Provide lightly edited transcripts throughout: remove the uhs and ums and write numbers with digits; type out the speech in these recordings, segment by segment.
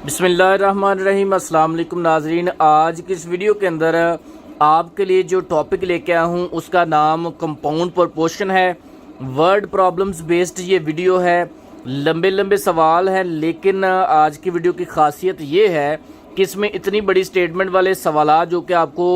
बिस्मिल्लाहिर्रहमानिर्रहीम। अस्सलाम वालेकुम नाजरीन। आज की इस वीडियो के अंदर आपके लिए जो टॉपिक लेके आया हूँ उसका नाम कंपाउंड प्रोपोर्शन है। वर्ड प्रॉब्लम्स बेस्ड ये वीडियो है। लंबे लंबे सवाल हैं, लेकिन आज की वीडियो की खासियत ये है कि इसमें इतनी बड़ी स्टेटमेंट वाले सवाल जो कि आपको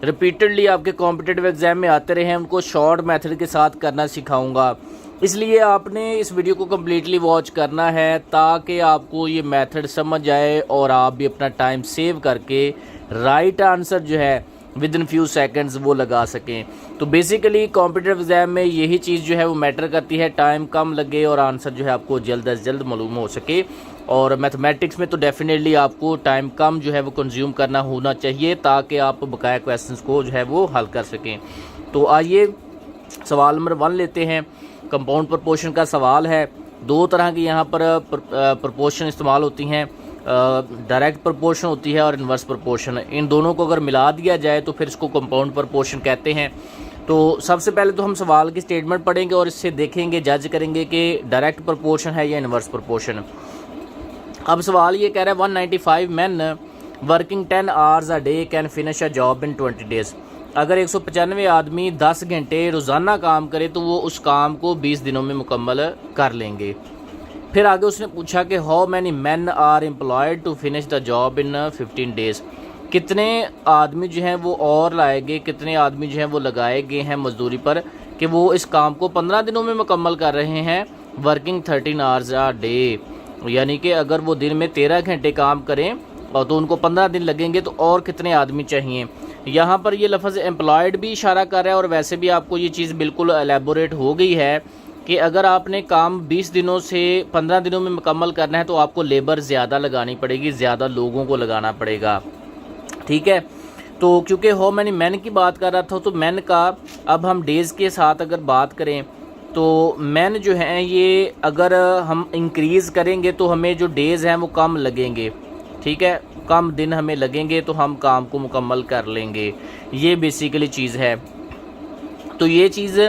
रिपीटेडली आपके कॉम्पिटिटिव एग्जाम में आते रहे हैं उनको शॉर्ट मेथड के साथ करना सिखाऊंगा। इसलिए आपने इस वीडियो को कम्प्लीटली वॉच करना है ताकि आपको ये मेथड समझ आए और आप भी अपना टाइम सेव करके राइट आंसर जो है विद इन फ्यू सेकंड्स वो लगा सकें। तो बेसिकली कॉम्पिटिटिव एग्जाम में यही चीज़ जो है वो मैटर करती है, टाइम कम लगे और आंसर जो है आपको जल्द अज जल्द मालूम हो सके। और मैथमेटिक्स में तो डेफिनेटली आपको टाइम कम जो है वो कंज्यूम करना होना चाहिए ताकि आप बकाया क्वेश्चंस को जो है वो हल कर सकें। तो आइए सवाल नंबर 1 लेते हैं। कंपाउंड प्रोपोर्शन का सवाल है। दो तरह की यहाँ पर प्रोपोर्शन इस्तेमाल होती हैं, डायरेक्ट प्रोपोर्शन होती है और इन्वर्स प्रोपोर्शन। इन दोनों को अगर मिला दिया जाए तो फिर इसको कंपाउंड प्रोपोर्शन कहते हैं। तो सबसे पहले तो हम सवाल की स्टेटमेंट पढ़ेंगे और इससे देखेंगे, जज करेंगे कि डायरेक्ट प्रोपोर्शन है या इन्वर्स प्रोपोर्शन। अब सवाल ये कह रहा है 195 man working 10 hours a day can finish a job in 20 days. अगर 195 आदमी 10 घंटे रोज़ाना काम करे तो वो उस काम को 20 दिनों में मुकम्मल कर लेंगे। फिर आगे उसने पूछा कि how many men are employed to finish the job in 15 days. कितने आदमी जो हैं वो और लाए गए, कितने आदमी जो हैं वो लगाए गए हैं मजदूरी पर कि वो इस काम को 15 दिनों में मुकम्मल कर रहे हैं। वर्किंग 13 आवर्स आ डे, यानी कि अगर वो दिन में 13 घंटे काम करें और तो उनको 15 दिन लगेंगे तो और कितने आदमी चाहिए। यहाँ पर ये लफ्ज़ एम्प्लॉयड भी इशारा कर रहा है और वैसे भी आपको ये चीज़ बिल्कुल एलेबोरेट हो गई है कि अगर आपने काम 20 दिनों से 15 दिनों में मुकम्मल करना है तो आपको लेबर ज़्यादा लगानी पड़ेगी, ज़्यादा लोगों को लगाना पड़ेगा। ठीक है, तो क्योंकि हाउ मैनी मैन की बात कर रहा था तो मैन का अब हम डेज़ के साथ अगर बात करें तो मैन जो हैं ये अगर हम इंक्रीज़ करेंगे तो हमें जो डेज़ हैं वो कम लगेंगे। ठीक है, कम दिन हमें लगेंगे तो हम काम को मुकम्मल कर लेंगे। ये बेसिकली चीज़ है। तो ये चीज़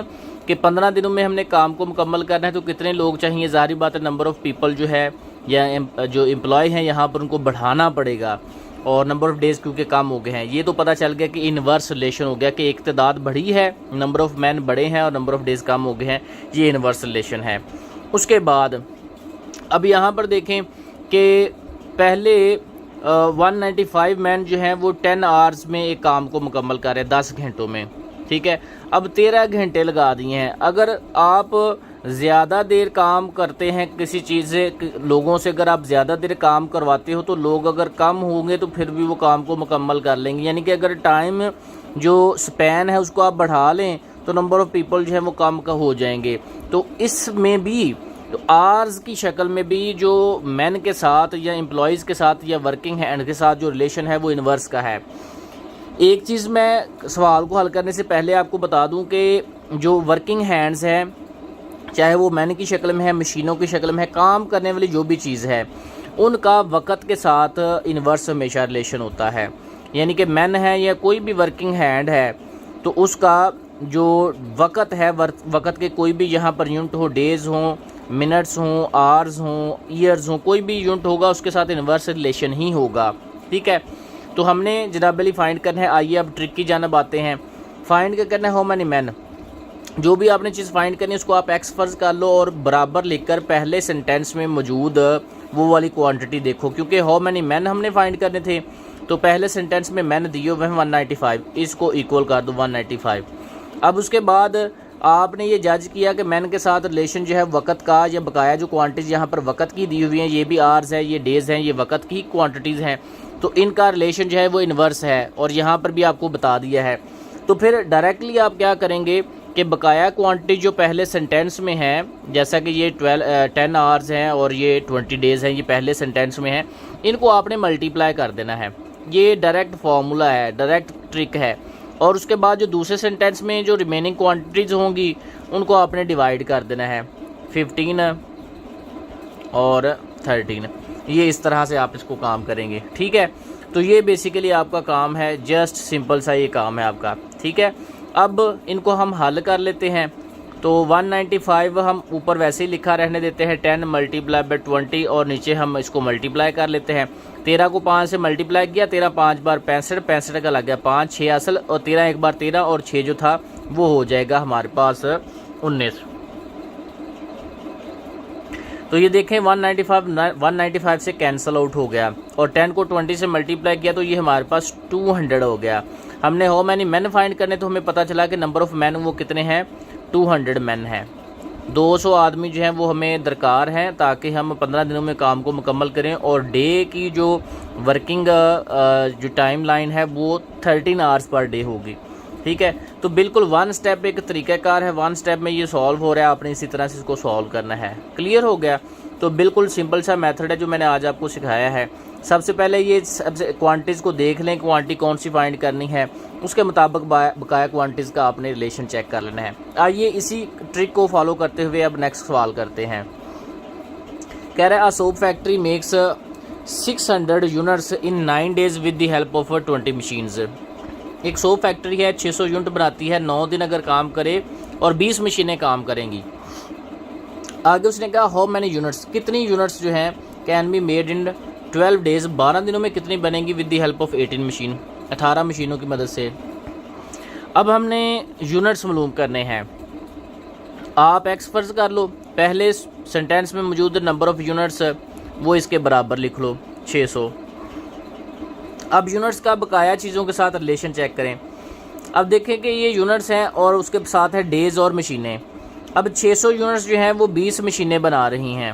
कि 15 दिनों में हमने काम को मुकम्मल करना है तो कितने लोग चाहिए। ज़ाहिर बात है नंबर ऑफ़ पीपल जो है या जो एम्प्लॉय हैं यहाँ पर उनको बढ़ाना पड़ेगा और नंबर ऑफ़ डेज़ क्योंकि कम हो गए हैं। ये तो पता चल गया कि इन्वर्स रिलेशन हो गया कि एक तादाद बढ़ी है, नंबर ऑफ़ मैन बढ़े हैं और नंबर ऑफ़ डेज़ कम हो गए हैं। ये इन्वर्स रिलेशन है। उसके बाद अब यहाँ पर देखें कि पहले 195 मैन जो हैं वो 10 आवर्स में एक काम को मुकम्मल कर रहे हैं, 10 घंटों में। ठीक है, अब 13 घंटे लगा दिए हैं। अगर आप ज़्यादा देर काम करते हैं किसी चीज़ से, लोगों से अगर आप ज़्यादा देर काम करवाते हो तो लोग अगर कम होंगे तो फिर भी वो काम को मुकम्मल कर लेंगे। यानी कि अगर टाइम जो स्पैन है उसको आप बढ़ा लें तो नंबर ऑफ़ पीपल जो है वो कम का हो जाएंगे। तो इसमें भी तो आर्स की शक्ल में भी जो मैन के साथ या एम्प्लॉयज़ के साथ या वर्किंग हैंड के साथ जो रिलेशन है वो इन्वर्स का है। एक चीज़ मैं सवाल को हल करने से पहले आपको बता दूं कि जो वर्किंग हैंड्स हैं, चाहे वो मैन की शक्ल में है, मशीनों की शक्ल में है, काम करने वाली जो भी चीज़ है, उनका वक़्त के साथ इन्वर्स हमेशा रिलेशन होता है। यानी कि मैन है या कोई भी वर्किंग हैंड है तो उसका जो वक़्त है, वक़्त के कोई भी यहाँ पर यूनिट हो, डेज़ हों, मिनट्स हों, आवर्स हों, ईयर्स हों, कोई भी यूनिट होगा उसके साथ इन्वर्स रिलेशन ही होगा। ठीक है, तो हमने जनाब अली फाइंड करना है। आइए अब ट्रिक की जानिब आते हैं। फाइंड क्या करना है, हाउ मैनी मैन। जो भी आपने चीज़ फाइंड करनी है उसको आप एक्स फर्ज कर लो और बराबर लिखकर पहले सेंटेंस में मौजूद वो वाली क्वांटिटी देखो। क्योंकि हाउ मैनी मैन हमने फाइंड करने थे तो पहले सेंटेंस में मैन दिए हुए हैं 195, इसको इक्वल कर दो 195। अब उसके बाद आपने ये जज किया कि मैन के साथ रिलेशन जो है वक़्त का या बकाया जो क्वांटिटीज़ यहाँ पर वक़्त की दी हुई हैं, ये भी आवर्स है, ये डेज़ हैं, ये वक़्त की क्वांटिटीज़ हैं, तो इनका रिलेशन जो है वो इन्वर्स है और यहाँ पर भी आपको बता दिया है। तो फिर डायरेक्टली आप क्या करेंगे कि बकाया क्वांटिटी जो पहले सेंटेंस में है, जैसा कि ये 10 आवर्स हैं और ये 20 डेज़ हैं, ये पहले सेंटेंस में है, इनको आपने मल्टीप्लाई कर देना है। ये डायरेक्ट फार्मूला है, डायरेक्ट ट्रिक है। और उसके बाद जो दूसरे सेंटेंस में जो रिमेनिंग क्वांटिटीज़ होंगी उनको आपने डिवाइड कर देना है, 15 और 13। ये इस तरह से आप इसको काम करेंगे। ठीक है, तो ये बेसिकली आपका काम है, जस्ट सिंपल सा ये काम है आपका। ठीक है, अब इनको हम हल कर लेते हैं। तो 195 हम ऊपर वैसे ही लिखा रहने देते हैं 10 मल्टीप्लाई बाय 20 और नीचे हम इसको मल्टीप्लाई कर लेते हैं। 13 को 5 से मल्टीप्लाई किया, 13 5 बार 65, 65 का लग गया 5, 6 असल और 13 एक बार 13 और 6 जो था वो हो जाएगा हमारे पास 19। तो ये देखें 195 से कैंसिल आउट हो गया और 10 को 20 से मल्टीप्लाई किया तो ये हमारे पास 200 हो गया। हमने हाउ मैनी मैन फाइंड करने तो हमें पता चला कि नंबर ऑफ़ मैन वो कितने हैं, 200 मैन है। 200 आदमी जो हैं वो हमें दरकार हैं ताकि हम 15 दिनों में काम को मुकम्मल करें और डे की जो वर्किंग जो टाइम लाइन है वो 13 आवर्स पर डे होगी। ठीक है, तो बिल्कुल वन स्टेप एक तरीक़ाकार है, वन स्टेप में ये सॉल्व हो रहा है, आपने इसी तरह से इसको सॉल्व करना है। क्लियर हो गया? तो बिल्कुल सिंपल सा मेथड है जो मैंने आज आपको सिखाया है। सबसे पहले ये सबसे क्वांटिटीज़ को देख लें, क्वांटिटी कौन सी फाइंड करनी है, उसके मुताबिक बकाया क्वांटिटीज़ का आपने रिलेशन चेक कर लेना है। आइए इसी ट्रिक को फॉलो करते हुए अब नेक्स्ट सवाल करते हैं। कह रहा है a soap factory makes 600 units in 9 days with the help of 20 machines. एक सोप फैक्ट्री है, 600 यूनिट बनाती है, 9 दिन अगर काम करे और 20 मशीनें काम करेंगी। आगे उसने कहा हाउ मैनी यूनिट्स, कितनी यूनिट्स जो हैं can be made in 12 days, 12 दिनों में कितनी बनेंगी with the help of 18 machine, 18 मशीनों की मदद से। अब हमने यूनिट्स मालूम करने हैं। आप एक्स फर्ज कर लो, पहले सेंटेंस में मौजूद नंबर ऑफ़ यूनिट्स वो इसके बराबर लिख लो 600। अब यूनिट्स का बकाया चीज़ों के साथ रिलेशन चेक करें। अब देखें कि ये यूनिट्स हैं और उसके साथ है डेज़ और मशीनें। अब 600 यूनिट्स जो हैं वो 20 मशीनें बना रही हैं।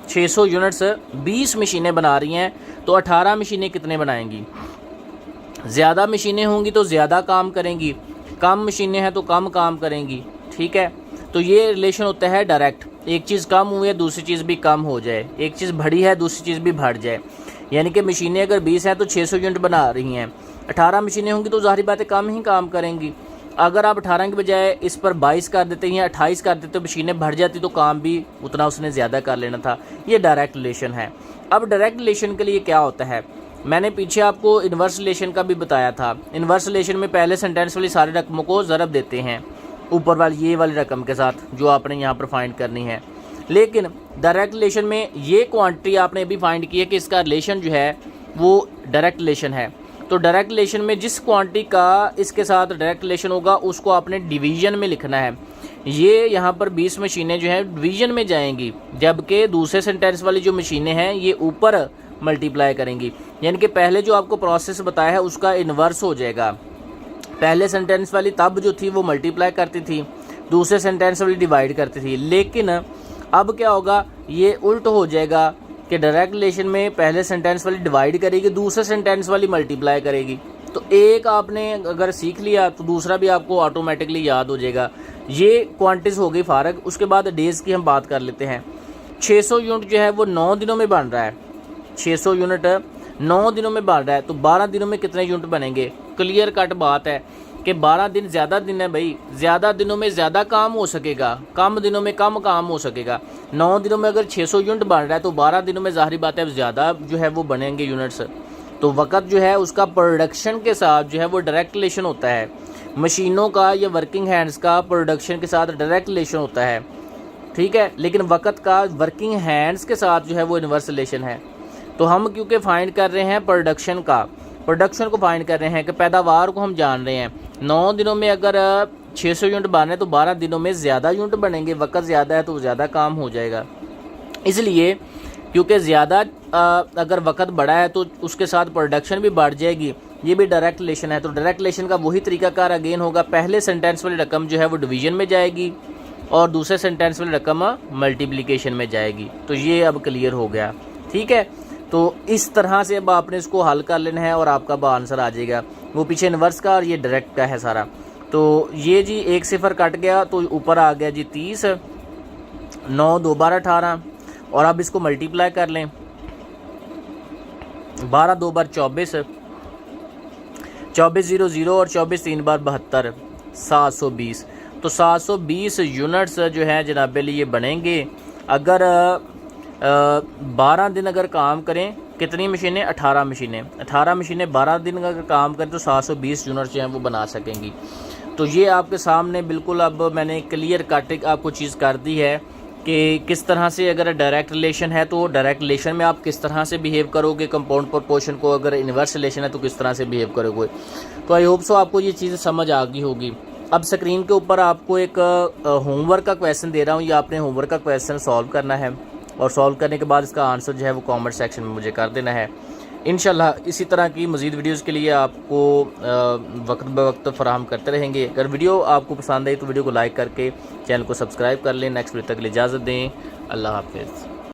600 यूनिट्स 20 मशीनें बना रही हैं तो 18 मशीनें कितने बनाएंगी? ज़्यादा मशीनें होंगी तो ज़्यादा काम करेंगी, कम मशीनें हैं तो कम काम करेंगी। ठीक है, तो ये रिलेशन होता है डायरेक्ट, एक चीज़ कम हुई है दूसरी चीज़ भी कम हो जाए, एक चीज़ बढ़ी है दूसरी चीज़ भी बढ़ जाए। यानी कि मशीनें अगर 20 हैं तो 600 यूनिट बना रही हैं, 18 मशीनें होंगी तो ज़ाहिर बात है कम ही काम करेंगी। अगर आप 18 के बजाय इस पर 22 कर देते हैं या 28 कर देते तो मशीनें बढ़ जाती तो काम भी उतना उसने ज़्यादा कर लेना था। ये डायरेक्ट रिलेशन है। अब डायरेक्ट रिलेशन के लिए क्या होता है, मैंने पीछे आपको इन्वर्स रिलेशन का भी बताया था। इन्वर्स रिलेशन में पहले सेंटेंस वाली सारी रकमों को ज़रब देते हैं ऊपर वाली ये वाली रकम के साथ जो आपने यहाँ पर फाइंड करनी है। लेकिन डायरेक्ट रिलेशन में ये क्वांटिटी आपने अभी फाइंड की है कि इसका रिलेशन जो है वो डायरेक्ट रिलेशन है। तो डायरेक्ट रिलेशन में जिस क्वांटिटी का इसके साथ डायरेक्ट रिलेशन होगा उसको आपने डिवीज़न में लिखना है। ये यहाँ पर 20 मशीनें जो हैं डिवीज़न में जाएंगी, जबकि दूसरे सेंटेंस वाली जो मशीनें हैं ये ऊपर मल्टीप्लाई करेंगी। यानी कि पहले जो आपको प्रोसेस बताया है उसका इन्वर्स हो जाएगा। पहले सेंटेंस वाली तब जो थी वो मल्टीप्लाई करती थी, दूसरे सेंटेंस वाली डिवाइड करती थी। लेकिन अब क्या होगा, ये उल्ट हो जाएगा कि डायरेक्ट रिलेशन में पहले सेंटेंस वाली डिवाइड करेगी, दूसरे सेंटेंस वाली मल्टीप्लाई करेगी। तो एक आपने अगर सीख लिया तो दूसरा भी आपको ऑटोमेटिकली याद हो जाएगा। ये क्वांटिटीज़ हो गई फ़ारग। उसके बाद डेज़ की हम बात कर लेते हैं। 600 यूनिट जो है वो 9 दिनों में बन रहा है। 600 यूनिट 9 दिनों में बन रहा है तो 12 दिनों में कितने यूनिट बनेंगे? क्लियर कट बात है कि 12 दिन ज़्यादा दिन है भाई, ज़्यादा दिनों में ज़्यादा काम हो सकेगा, कम दिनों में कम काम हो सकेगा। 9 दिनों में अगर 600 यूनिट बन रहा है तो 12 दिनों में ज़ाहिर बात है ज़्यादा जो है वो बनेंगे यूनिट्स। तो वक़्त जो है उसका प्रोडक्शन के साथ जो है वो डायरेक्ट रिलेशन होता है। मशीनों का या वर्किंग हैंड्स का प्रोडक्शन के साथ डायरेक्ट रिलेशन होता है। ठीक है, लेकिन वक़्त का वर्किंग हैंड्स के साथ जो है वो इन्वर्स रिलेशन है। तो हम क्योंकि फाइंड कर रहे हैं प्रोडक्शन को फाइंड कर रहे हैं कि पैदावार को हम जान रहे हैं। 9 दिनों में अगर 600 यूनिट बने तो 12 दिनों में ज़्यादा यूनिट बनेंगे, वक़्त ज़्यादा है तो ज़्यादा काम हो जाएगा। इसलिए क्योंकि ज़्यादा अगर वक़्त बढ़ा है तो उसके साथ प्रोडक्शन भी बढ़ जाएगी। ये भी डायरेक्ट रिलेशन है। तो डायरेक्ट रिलेशन का वही तरीकाकार अगेन होगा, पहले सेंटेंस वाली रकम जो है वो डिवीज़न में जाएगी और दूसरे सेंटेंस वाली रकम मल्टीप्लिकेशन में जाएगी। तो ये अब क्लियर हो गया। ठीक है, तो इस तरह से अब आपने इसको हल कर लेना है और आपका आंसर आ जाएगा। वो पीछे इन्वर्स का और ये डायरेक्ट का है सारा। तो ये जी 1 0 कट गया तो ऊपर आ गया जी 30, 9 2 12 18 और अब इसको मल्टीप्लाई कर लें। 12 2 बार 24, 24 0 0 और 24 3 बार 72, 720। तो 720 यूनिट्स जो हैं जनाब लिए बनेंगे अगर 12 दिन अगर काम करें। कितनी मशीनें? 18 मशीनें। 18 मशीनें 12 दिन अगर काम करें तो 720 यूनिट जो हैं वो बना सकेंगी। तो ये आपके सामने बिल्कुल अब मैंने क्लियर कट आपको चीज़ कर दी है कि किस तरह से अगर डायरेक्ट रिलेशन है तो डायरेक्ट रिलेशन में आप किस तरह से बिहेव करोगे कंपाउंड प्रोपोर्शन को, अगर इन्वर्स रिलेशन है तो किस तरह से बिहेव करोगे। तो आई होप सो आपको ये चीज़ समझ आ गई होगी। अब स्क्रीन के ऊपर आपको एक होमवर्क का क्वेश्चन दे रहा हूँ, ये आपने होमवर्क का क्वेश्चन सॉल्व करना है और सॉल्व करने के बाद इसका आंसर जो है वो कमेंट सेक्शन में मुझे कर देना है। इंशाल्लाह इसी तरह की मज़ीद वीडियोज़ के लिए आपको वक्त ब वक्त फराहम करते रहेंगे। अगर वीडियो आपको पसंद आई तो वीडियो को लाइक करके चैनल को सब्सक्राइब कर लें। नेक्स्ट वीडियो तक के लिए इजाज़त दें। अल्लाह हाफ़िज़।